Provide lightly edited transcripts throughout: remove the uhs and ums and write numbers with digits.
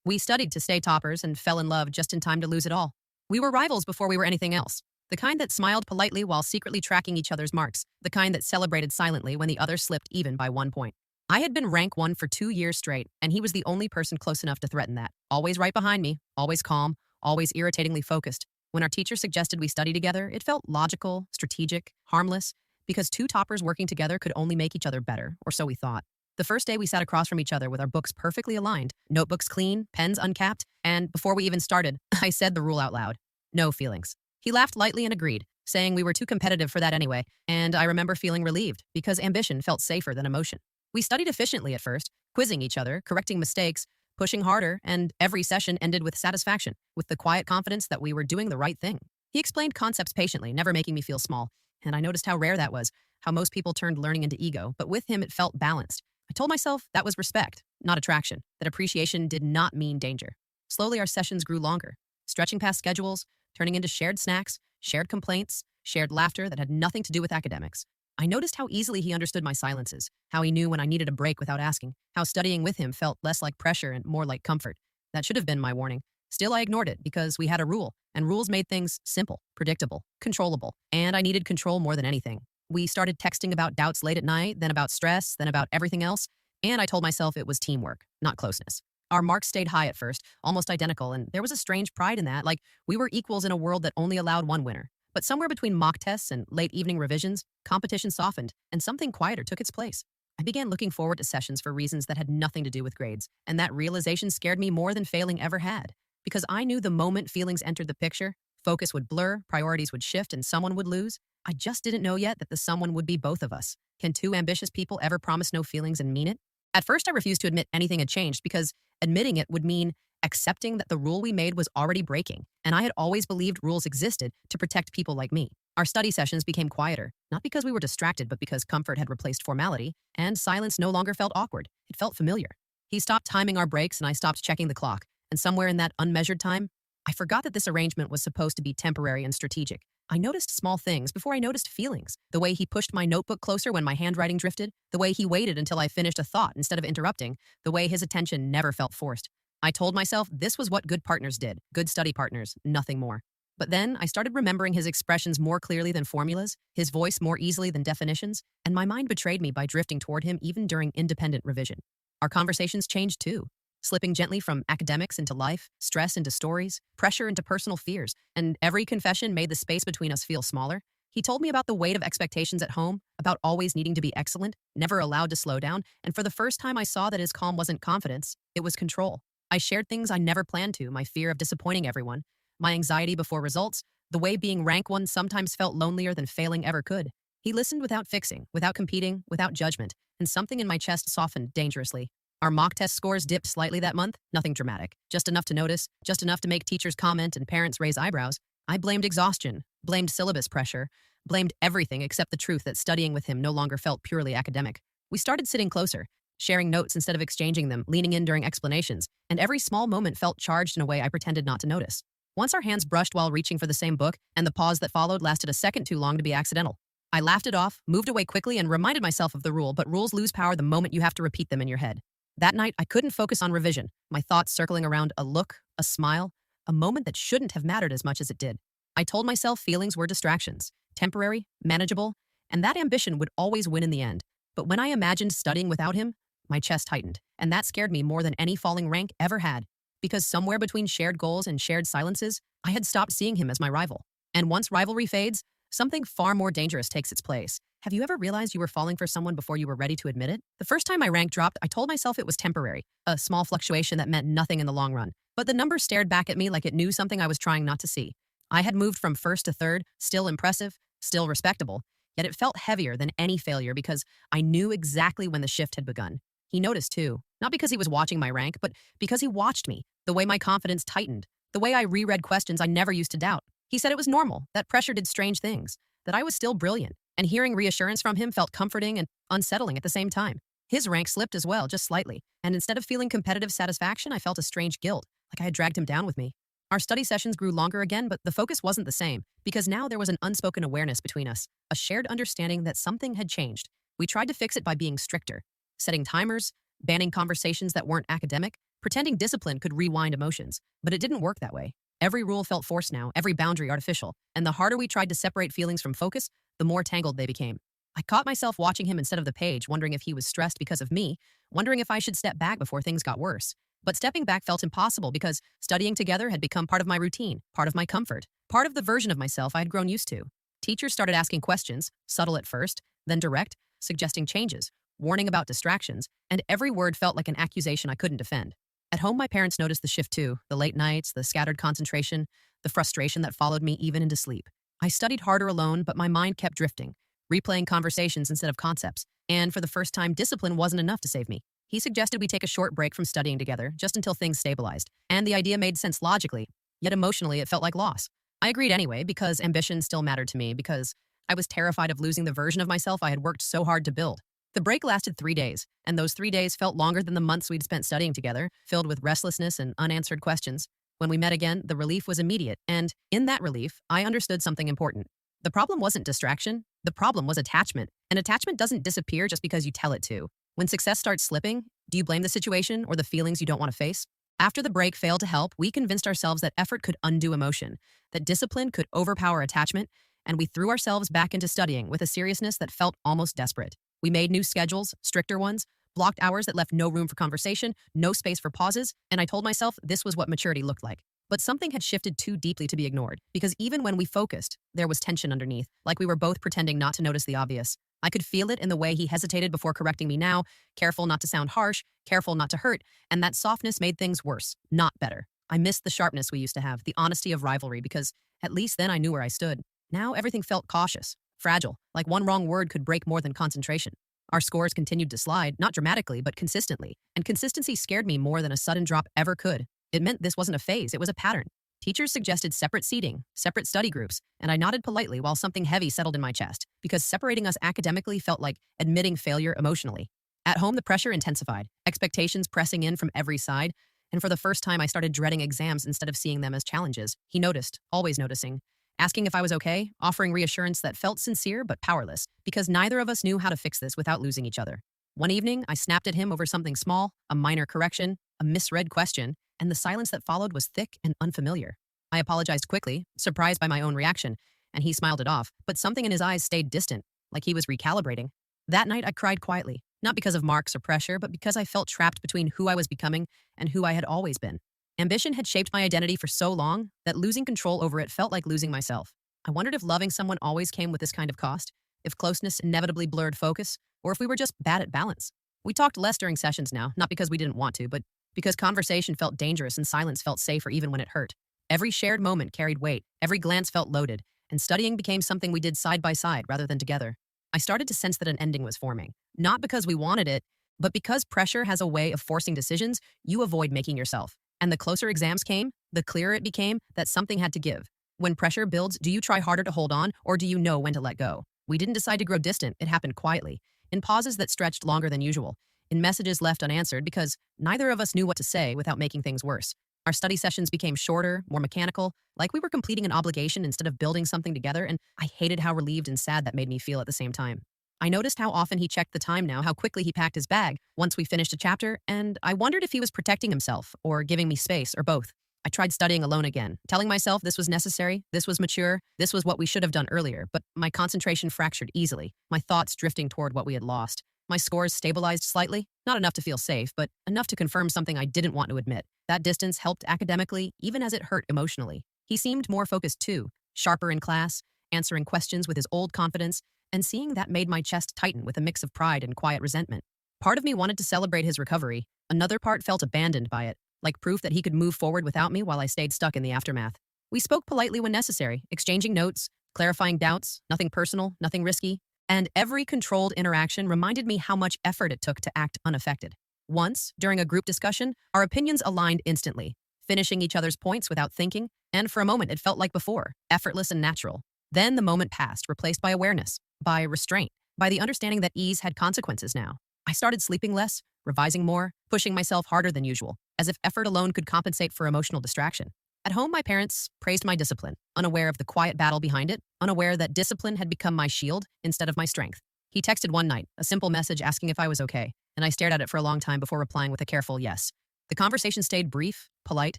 We studied to stay toppers and fell in love just in time to lose it all. We were rivals before we were anything else. The kind that smiled politely while secretly tracking each other's marks. The kind that celebrated silently when the other slipped even by 1 point. I had been rank 1 for 2 years straight, and he was the only person close enough to threaten that. Always right behind me, always calm, always irritatingly focused. When our teacher suggested we study together, it felt logical, strategic, harmless, because two toppers working together could only make each other better, or so we thought. The first day we sat across from each other with our books perfectly aligned, notebooks clean, pens uncapped, and before we even started, I said the rule out loud. No feelings. He laughed lightly and agreed, saying we were too competitive for that anyway, and I remember feeling relieved because ambition felt safer than emotion. We studied efficiently at first, quizzing each other, correcting mistakes, pushing harder, and every session ended with satisfaction, with the quiet confidence that we were doing the right thing. He explained concepts patiently, never making me feel small, and I noticed how rare that was, how most people turned learning into ego, but with him it felt balanced. I told myself that was respect, not attraction, that appreciation did not mean danger. Slowly our sessions grew longer, stretching past schedules, turning into shared snacks, shared complaints, shared laughter that had nothing to do with academics. I noticed how easily he understood my silences, how he knew when I needed a break without asking, how studying with him felt less like pressure and more like comfort. That should have been my warning. Still, I ignored it because we had a rule, and rules made things simple, predictable, controllable, and I needed control more than anything. We started texting about doubts late at night, then about stress, then about everything else, and I told myself it was teamwork, not closeness. Our marks stayed high at first, almost identical, and there was a strange pride in that, like we were equals in a world that only allowed one winner. But somewhere between mock tests and late evening revisions, competition softened, and something quieter took its place. I began looking forward to sessions for reasons that had nothing to do with grades, and that realization scared me more than failing ever had. Because I knew the moment feelings entered the picture, focus would blur, priorities would shift, and someone would lose. I just didn't know yet that the someone would be both of us. Can two ambitious people ever promise no feelings and mean it? At first, I refused to admit anything had changed because admitting it would mean accepting that the rule we made was already breaking, and I had always believed rules existed to protect people like me. Our study sessions became quieter, not because we were distracted, but because comfort had replaced formality, and silence no longer felt awkward. It felt familiar. He stopped timing our breaks, and I stopped checking the clock, and somewhere in that unmeasured time, I forgot that this arrangement was supposed to be temporary and strategic. I noticed small things before I noticed feelings. The way he pushed my notebook closer when my handwriting drifted, the way he waited until I finished a thought instead of interrupting, the way his attention never felt forced. I told myself this was what good partners did, good study partners, nothing more. But then I started remembering his expressions more clearly than formulas, his voice more easily than definitions, and my mind betrayed me by drifting toward him even during independent revision. Our conversations changed too, slipping gently from academics into life, stress into stories, pressure into personal fears, and every confession made the space between us feel smaller. He told me about the weight of expectations at home, about always needing to be excellent, never allowed to slow down, and for the first time I saw that his calm wasn't confidence, it was control. I shared things I never planned to, my fear of disappointing everyone, my anxiety before results, the way being rank 1 sometimes felt lonelier than failing ever could. He listened without fixing, without competing, without judgment, and something in my chest softened dangerously. Our mock test scores dipped slightly that month, nothing dramatic, just enough to notice, just enough to make teachers comment and parents raise eyebrows. I blamed exhaustion, blamed syllabus pressure, blamed everything except the truth that studying with him no longer felt purely academic. We started sitting closer, sharing notes instead of exchanging them, leaning in during explanations, and every small moment felt charged in a way I pretended not to notice. Once our hands brushed while reaching for the same book, and the pause that followed lasted a second too long to be accidental. I laughed it off, moved away quickly, and reminded myself of the rule, but rules lose power the moment you have to repeat them in your head. That night, I couldn't focus on revision, my thoughts circling around a look, a smile, a moment that shouldn't have mattered as much as it did. I told myself feelings were distractions, temporary, manageable, and that ambition would always win in the end. But when I imagined studying without him, my chest tightened, and that scared me more than any falling rank ever had. Because somewhere between shared goals and shared silences, I had stopped seeing him as my rival. And once rivalry fades, something far more dangerous takes its place. Have you ever realized you were falling for someone before you were ready to admit it? The first time my rank dropped, I told myself it was temporary, a small fluctuation that meant nothing in the long run. But the number stared back at me like it knew something I was trying not to see. I had moved from first to third, still impressive, still respectable, yet it felt heavier than any failure because I knew exactly when the shift had begun. He noticed too, not because he was watching my rank, but because he watched me, the way my confidence tightened, the way I reread questions I never used to doubt. He said it was normal, that pressure did strange things, that I was still brilliant, and hearing reassurance from him felt comforting and unsettling at the same time. His rank slipped as well, just slightly, and instead of feeling competitive satisfaction, I felt a strange guilt, like I had dragged him down with me. Our study sessions grew longer again, but the focus wasn't the same, because now there was an unspoken awareness between us, a shared understanding that something had changed. We tried to fix it by being stricter, setting timers, banning conversations that weren't academic, Pretending discipline could rewind emotions, but it didn't work that way. Every rule felt forced now, every boundary artificial, and the harder we tried to separate feelings from focus, the more tangled they became. I caught myself watching him instead of the page, wondering if he was stressed because of me, wondering if I should step back before things got worse. But stepping back felt impossible because studying together had become part of my routine, part of my comfort, part of the version of myself I had grown used to. Teachers started asking questions, subtle at first, then direct, suggesting changes, warning about distractions, and every word felt like an accusation I couldn't defend. At home, my parents noticed the shift too, the late nights, the scattered concentration, the frustration that followed me even into sleep. I studied harder alone, but my mind kept drifting, replaying conversations instead of concepts, and for the first time, discipline wasn't enough to save me. He suggested we take a short break from studying together, just until things stabilized, and the idea made sense logically, yet emotionally it felt like loss. I agreed anyway, because ambition still mattered to me, because I was terrified of losing the version of myself I had worked so hard to build. The break lasted 3 days, and those 3 days felt longer than the months we'd spent studying together, filled with restlessness and unanswered questions. When we met again, the relief was immediate, and in that relief, I understood something important. The problem wasn't distraction, the problem was attachment, and attachment doesn't disappear just because you tell it to. When success starts slipping, do you blame the situation or the feelings you don't want to face? After the break failed to help, we convinced ourselves that effort could undo emotion, that discipline could overpower attachment, and we threw ourselves back into studying with a seriousness that felt almost desperate. We made new schedules, stricter ones, blocked hours that left no room for conversation, no space for pauses, and I told myself this was what maturity looked like. But something had shifted too deeply to be ignored, because even when we focused, there was tension underneath, like we were both pretending not to notice the obvious. I could feel it in the way he hesitated before correcting me now, careful not to sound harsh, careful not to hurt, and that softness made things worse, not better. I missed the sharpness we used to have, the honesty of rivalry, because at least then I knew where I stood. Now everything felt cautious, fragile, like one wrong word could break more than concentration. Our scores continued to slide, not dramatically, but consistently, and consistency scared me more than a sudden drop ever could. It meant this wasn't a phase, it was a pattern. Teachers suggested separate seating, separate study groups, and I nodded politely while something heavy settled in my chest, because separating us academically felt like admitting failure emotionally. At home, the pressure intensified, expectations pressing in from every side, and for the first time I started dreading exams instead of seeing them as challenges. He noticed, always noticing, asking if I was okay, offering reassurance that felt sincere but powerless, because neither of us knew how to fix this without losing each other. One evening, I snapped at him over something small, a minor correction, a misread question, and the silence that followed was thick and unfamiliar. I apologized quickly, surprised by my own reaction, and he smiled it off, but something in his eyes stayed distant, like he was recalibrating. That night, I cried quietly, not because of marks or pressure, but because I felt trapped between who I was becoming and who I had always been. Ambition had shaped my identity for so long that losing control over it felt like losing myself. I wondered if loving someone always came with this kind of cost, if closeness inevitably blurred focus, or if we were just bad at balance. We talked less during sessions now, not because we didn't want to, but because conversation felt dangerous and silence felt safer even when it hurt. Every shared moment carried weight, every glance felt loaded, and studying became something we did side by side rather than together. I started to sense that an ending was forming, not because we wanted it, but because pressure has a way of forcing decisions you avoid making yourself. And the closer exams came, the clearer it became that something had to give. When pressure builds, do you try harder to hold on, or do you know when to let go? We didn't decide to grow distant, it happened quietly, in pauses that stretched longer than usual, in messages left unanswered because neither of us knew what to say without making things worse. Our study sessions became shorter, more mechanical, like we were completing an obligation instead of building something together, and I hated how relieved and sad that made me feel at the same time. I noticed how often he checked the time now, how quickly he packed his bag once we finished a chapter, and I wondered if he was protecting himself or giving me space or both. I tried studying alone again, telling myself this was necessary, this was mature, this was what we should have done earlier, but my concentration fractured easily, my thoughts drifting toward what we had lost. My scores stabilized slightly, not enough to feel safe, but enough to confirm something I didn't want to admit. That distance helped academically, even as it hurt emotionally. He seemed more focused too, sharper in class, answering questions with his old confidence, and seeing that made my chest tighten with a mix of pride and quiet resentment. Part of me wanted to celebrate his recovery, another part felt abandoned by it, like proof that he could move forward without me while I stayed stuck in the aftermath. We spoke politely when necessary, exchanging notes, clarifying doubts, nothing personal, nothing risky, and every controlled interaction reminded me how much effort it took to act unaffected. Once, during a group discussion, our opinions aligned instantly, finishing each other's points without thinking, and for a moment it felt like before, effortless and natural. Then the moment passed, replaced by awareness, by restraint, by the understanding that ease had consequences now. I started sleeping less, revising more, pushing myself harder than usual, as if effort alone could compensate for emotional distraction. At home, my parents praised my discipline, unaware of the quiet battle behind it, unaware that discipline had become my shield instead of my strength. He texted one night, a simple message asking if I was okay, and I stared at it for a long time before replying with a careful yes. The conversation stayed brief, polite,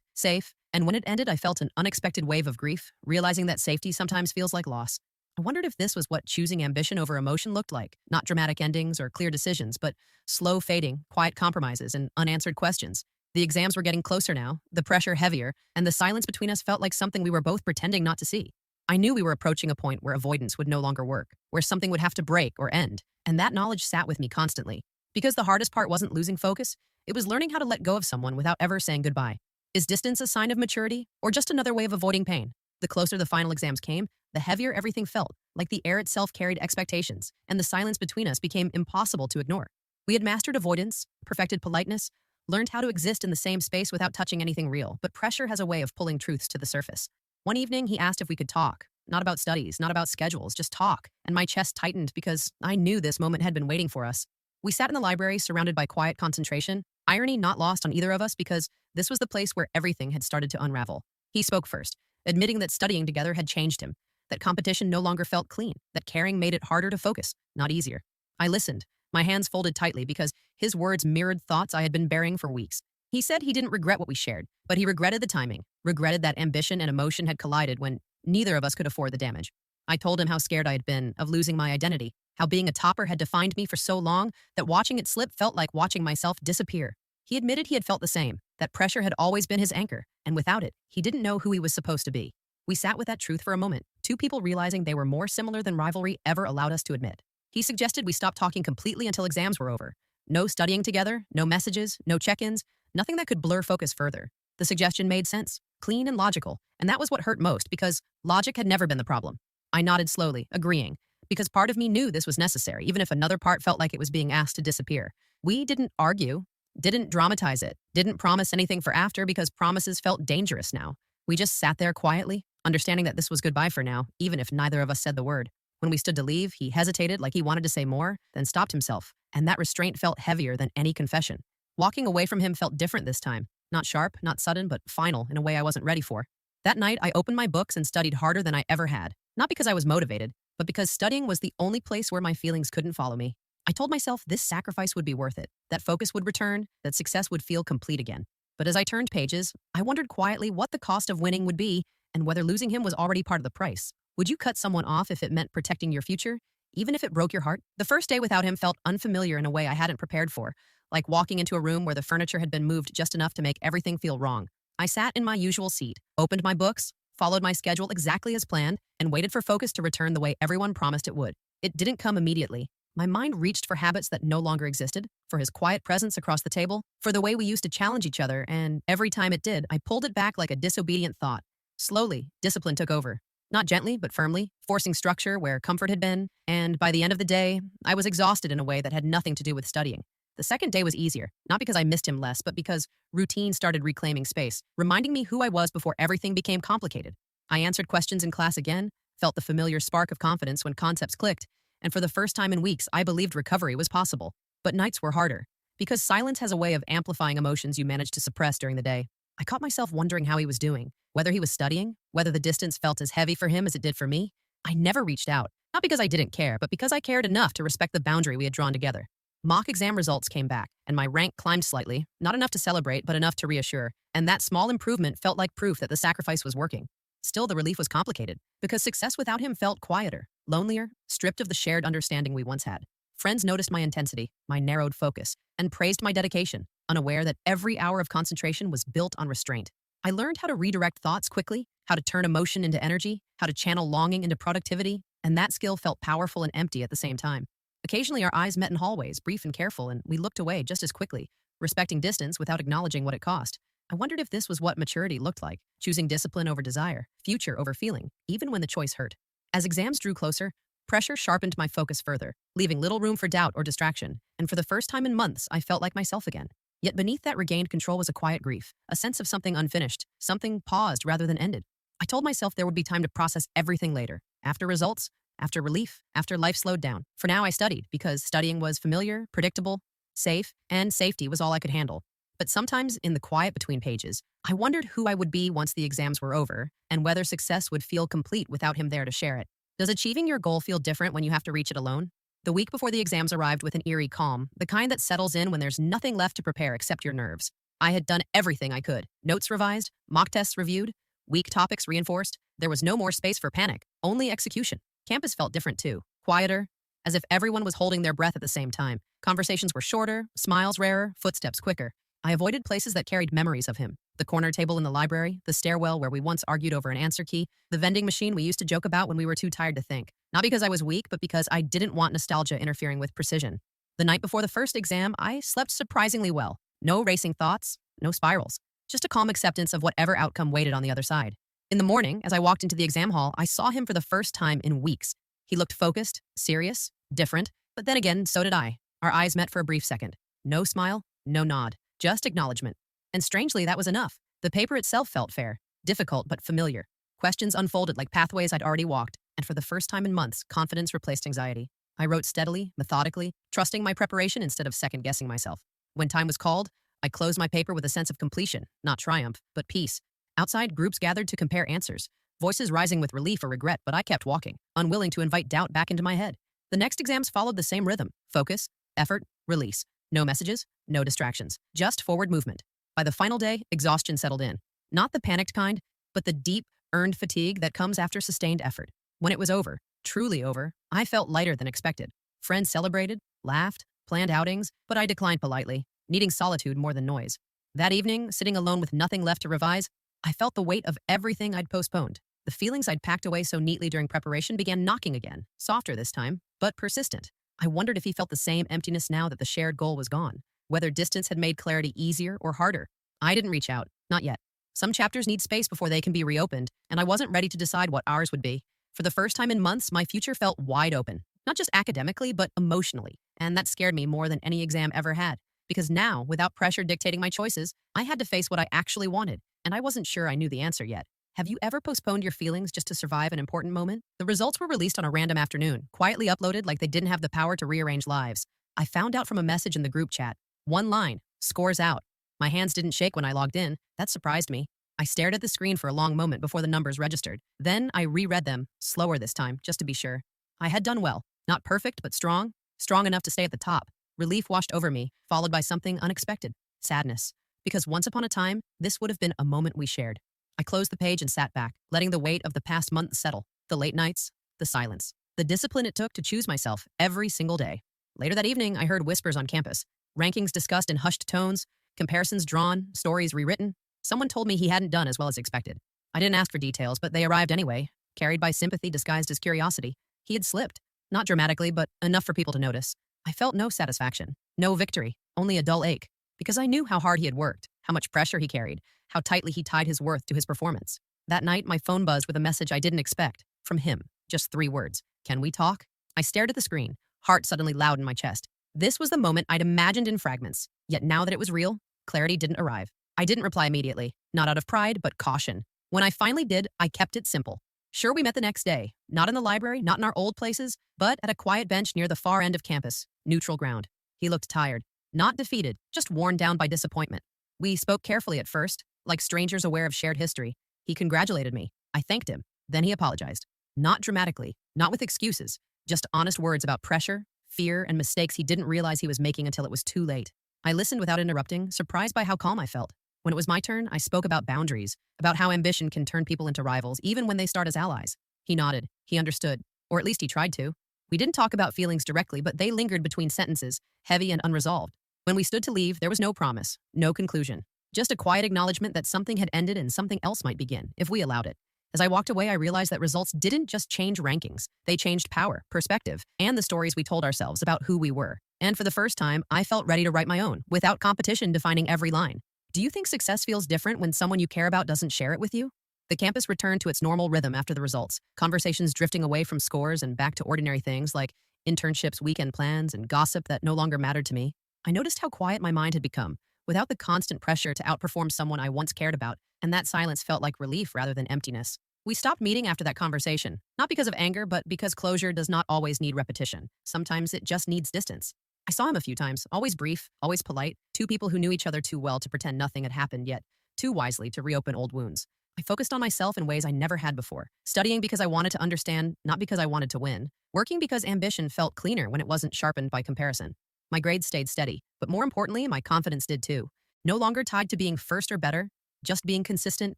safe, and when it ended, I felt an unexpected wave of grief, realizing that safety sometimes feels like loss. I wondered if this was what choosing ambition over emotion looked like, not dramatic endings or clear decisions, but slow fading, quiet compromises, and unanswered questions. The exams were getting closer now, the pressure heavier, and the silence between us felt like something we were both pretending not to see. I knew we were approaching a point where avoidance would no longer work, where something would have to break or end, and that knowledge sat with me constantly. Because the hardest part wasn't losing focus, it was learning how to let go of someone without ever saying goodbye. Is distance a sign of maturity, or just another way of avoiding pain? The closer the final exams came, the heavier everything felt, like the air itself carried expectations, and the silence between us became impossible to ignore. We had mastered avoidance, perfected politeness, learned how to exist in the same space without touching anything real, but pressure has a way of pulling truths to the surface. One evening, he asked if we could talk. Not about studies, not about schedules, just talk, and my chest tightened because I knew this moment had been waiting for us. We sat in the library surrounded by quiet concentration, irony not lost on either of us because this was the place where everything had started to unravel. He spoke first, admitting that studying together had changed him, that competition no longer felt clean, that caring made it harder to focus, not easier. I listened, my hands folded tightly because his words mirrored thoughts I had been bearing for weeks. He said he didn't regret what we shared, but he regretted the timing, regretted that ambition and emotion had collided when neither of us could afford the damage. I told him how scared I had been of losing my identity, how being a topper had defined me for so long that watching it slip felt like watching myself disappear. He admitted he had felt the same, that pressure had always been his anchor, and without it, he didn't know who he was supposed to be. We sat with that truth for a moment, two people realizing they were more similar than rivalry ever allowed us to admit. He suggested we stop talking completely until exams were over. No studying together, no messages, no check-ins, nothing that could blur focus further. The suggestion made sense, clean and logical, and that was what hurt most because logic had never been the problem. I nodded slowly, agreeing, because part of me knew this was necessary, even if another part felt like it was being asked to disappear. We didn't argue, didn't dramatize it, didn't promise anything for after because promises felt dangerous now. We just sat there quietly, understanding that this was goodbye for now, even if neither of us said the word. When we stood to leave, he hesitated like he wanted to say more, then stopped himself, and that restraint felt heavier than any confession. Walking away from him felt different this time. Not sharp, not sudden, but final in a way I wasn't ready for. That night, I opened my books and studied harder than I ever had. Not because I was motivated, but because studying was the only place where my feelings couldn't follow me. I told myself this sacrifice would be worth it, that focus would return, that success would feel complete again. But as I turned pages, I wondered quietly what the cost of winning would be and whether losing him was already part of the price. Would you cut someone off if it meant protecting your future, even if it broke your heart? The first day without him felt unfamiliar in a way I hadn't prepared for, like walking into a room where the furniture had been moved just enough to make everything feel wrong. I sat in my usual seat, opened my books, followed my schedule exactly as planned, and waited for focus to return the way everyone promised it would. It didn't come immediately. My mind reached for habits that no longer existed, for his quiet presence across the table, for the way we used to challenge each other, and every time it did, I pulled it back like a disobedient thought. Slowly, discipline took over. Not gently, but firmly, forcing structure where comfort had been, and by the end of the day, I was exhausted in a way that had nothing to do with studying. The second day was easier, not because I missed him less, but because routine started reclaiming space, reminding me who I was before everything became complicated. I answered questions in class again, felt the familiar spark of confidence when concepts clicked, and for the first time in weeks, I believed recovery was possible. But nights were harder, because silence has a way of amplifying emotions you manage to suppress during the day. I caught myself wondering how he was doing, whether he was studying, whether the distance felt as heavy for him as it did for me. I never reached out, not because I didn't care, but because I cared enough to respect the boundary we had drawn together. Mock exam results came back, and my rank climbed slightly, not enough to celebrate, but enough to reassure, and that small improvement felt like proof that the sacrifice was working. Still, the relief was complicated, because success without him felt quieter, lonelier, stripped of the shared understanding we once had. Friends noticed my intensity, my narrowed focus, and praised my dedication, unaware that every hour of concentration was built on restraint. I learned how to redirect thoughts quickly, how to turn emotion into energy, how to channel longing into productivity, and that skill felt powerful and empty at the same time. Occasionally, our eyes met in hallways, brief and careful, and we looked away just as quickly, respecting distance without acknowledging what it cost. I wondered if this was what maturity looked like, choosing discipline over desire, future over feeling, even when the choice hurt. As exams drew closer, pressure sharpened my focus further, leaving little room for doubt or distraction, and for the first time in months, I felt like myself again. Yet beneath that regained control was a quiet grief, a sense of something unfinished, something paused rather than ended. I told myself there would be time to process everything later, after results, after relief, after life slowed down. For now, I studied, because studying was familiar, predictable, safe, and safety was all I could handle. But sometimes, in the quiet between pages, I wondered who I would be once the exams were over, and whether success would feel complete without him there to share it. Does achieving your goal feel different when you have to reach it alone? The week before the exams arrived with an eerie calm, the kind that settles in when there's nothing left to prepare except your nerves. I had done everything I could. Notes revised, mock tests reviewed, weak topics reinforced. There was no more space for panic, only execution. Campus felt different too, quieter, as if everyone was holding their breath at the same time. Conversations were shorter, smiles rarer, footsteps quicker. I avoided places that carried memories of him. The corner table in the library, the stairwell where we once argued over an answer key, the vending machine we used to joke about when we were too tired to think. Not because I was weak, but because I didn't want nostalgia interfering with precision. The night before the first exam, I slept surprisingly well. No racing thoughts, no spirals. Just a calm acceptance of whatever outcome waited on the other side. In the morning, as I walked into the exam hall, I saw him for the first time in weeks. He looked focused, serious, different, but then again, so did I. Our eyes met for a brief second. No smile, no nod, just acknowledgement. And strangely, that was enough. The paper itself felt fair, difficult but familiar. Questions unfolded like pathways I'd already walked, and for the first time in months, confidence replaced anxiety. I wrote steadily, methodically, trusting my preparation instead of second-guessing myself. When time was called, I closed my paper with a sense of completion, not triumph, but peace. Outside, groups gathered to compare answers, voices rising with relief or regret, but I kept walking, unwilling to invite doubt back into my head. The next exams followed the same rhythm: focus, effort, release. No messages, no distractions, just forward movement. By the final day, exhaustion settled in. Not the panicked kind, but the deep, earned fatigue that comes after sustained effort. When it was over, truly over, I felt lighter than expected. Friends celebrated, laughed, planned outings, but I declined politely, needing solitude more than noise. That evening, sitting alone with nothing left to revise, I felt the weight of everything I'd postponed. The feelings I'd packed away so neatly during preparation began knocking again, softer this time, but persistent. I wondered if he felt the same emptiness now that the shared goal was gone, whether distance had made clarity easier or harder. I didn't reach out, not yet. Some chapters need space before they can be reopened, and I wasn't ready to decide what ours would be. For the first time in months, my future felt wide open, not just academically, but emotionally, and that scared me more than any exam ever had. Because now, without pressure dictating my choices, I had to face what I actually wanted, and I wasn't sure I knew the answer yet. Have you ever postponed your feelings just to survive an important moment? The results were released on a random afternoon, quietly uploaded like they didn't have the power to rearrange lives. I found out from a message in the group chat. One line, scores out. My hands didn't shake when I logged in. That surprised me. I stared at the screen for a long moment before the numbers registered. Then I reread them, slower this time, just to be sure. I had done well. Not perfect, but strong. Strong enough to stay at the top. Relief washed over me, followed by something unexpected. Sadness. Because once upon a time, this would have been a moment we shared. I closed the page and sat back, letting the weight of the past month settle. The late nights, the silence, the discipline it took to choose myself every single day. Later that evening, I heard whispers on campus. Rankings discussed in hushed tones, comparisons drawn, stories rewritten. Someone told me he hadn't done as well as expected. I didn't ask for details, but they arrived anyway, carried by sympathy disguised as curiosity. He had slipped. Not dramatically, but enough for people to notice. I felt no satisfaction, no victory, only a dull ache. Because I knew how hard he had worked, how much pressure he carried, how tightly he tied his worth to his performance. That night, my phone buzzed with a message I didn't expect. From him. Just 3 words. Can we talk? I stared at the screen, heart suddenly loud in my chest. This was the moment I'd imagined in fragments. Yet now that it was real, clarity didn't arrive. I didn't reply immediately, not out of pride, but caution. When I finally did, I kept it simple. Sure, we met the next day. Not in the library, not in our old places, but at a quiet bench near the far end of campus. Neutral ground. He looked tired. Not defeated, just worn down by disappointment. We spoke carefully at first, like strangers aware of shared history. He congratulated me. I thanked him. Then he apologized. Not dramatically, not with excuses, just honest words about pressure, fear, and mistakes he didn't realize he was making until it was too late. I listened without interrupting, surprised by how calm I felt. When it was my turn, I spoke about boundaries, about how ambition can turn people into rivals, even when they start as allies. He nodded. He understood. Or at least he tried to. We didn't talk about feelings directly, but they lingered between sentences, heavy and unresolved. When we stood to leave, there was no promise, no conclusion. Just a quiet acknowledgement that something had ended and something else might begin, if we allowed it. As I walked away, I realized that results didn't just change rankings. They changed power, perspective, and the stories we told ourselves about who we were. And for the first time, I felt ready to write my own, without competition defining every line. Do you think success feels different when someone you care about doesn't share it with you? The campus returned to its normal rhythm after the results, conversations drifting away from scores and back to ordinary things like internships, weekend plans, and gossip that no longer mattered to me. I noticed how quiet my mind had become, without the constant pressure to outperform someone I once cared about, and that silence felt like relief rather than emptiness. We stopped meeting after that conversation, not because of anger, but because closure does not always need repetition. Sometimes it just needs distance. I saw him a few times, always brief, always polite, 2 people who knew each other too well to pretend nothing had happened yet, too wisely to reopen old wounds. I focused on myself in ways I never had before, studying because I wanted to understand, not because I wanted to win, working because ambition felt cleaner when it wasn't sharpened by comparison. My grades stayed steady, but more importantly, my confidence did too. no longer tied to being first or better, just being consistent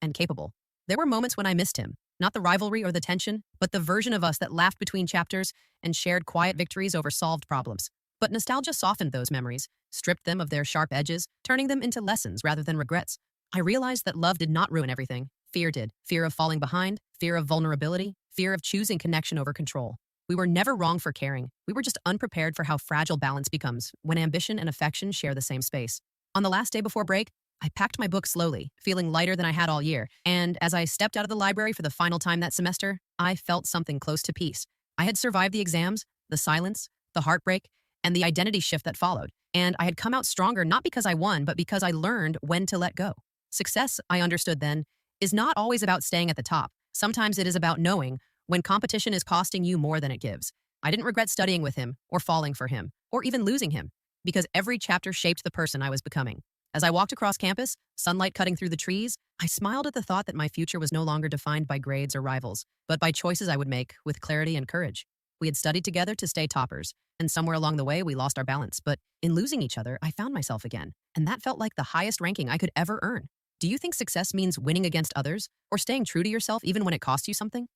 and capable. There were moments when I missed him, not the rivalry or the tension, but the version of us that laughed between chapters and shared quiet victories over solved problems. But nostalgia softened those memories, stripped them of their sharp edges, turning them into lessons rather than regrets. I realized that love did not ruin everything. Fear did. Fear of falling behind, fear of vulnerability, fear of choosing connection over control. We were never wrong for caring. We were just unprepared for how fragile balance becomes when ambition and affection share the same space. On the last day before break, I packed my book slowly, feeling lighter than I had all year. And as I stepped out of the library for the final time that semester, I felt something close to peace. I had survived the exams, the silence, the heartbreak, and the identity shift that followed. And I had come out stronger not because I won, but because I learned when to let go. Success, I understood then, is not always about staying at the top. Sometimes it is about knowing when competition is costing you more than it gives. I didn't regret studying with him, or falling for him, or even losing him, because every chapter shaped the person I was becoming. As I walked across campus, sunlight cutting through the trees, I smiled at the thought that my future was no longer defined by grades or rivals, but by choices I would make with clarity and courage. We had studied together to stay toppers, and somewhere along the way we lost our balance, but in losing each other, I found myself again, and that felt like the highest ranking I could ever earn. Do you think success means winning against others, or staying true to yourself even when it costs you something?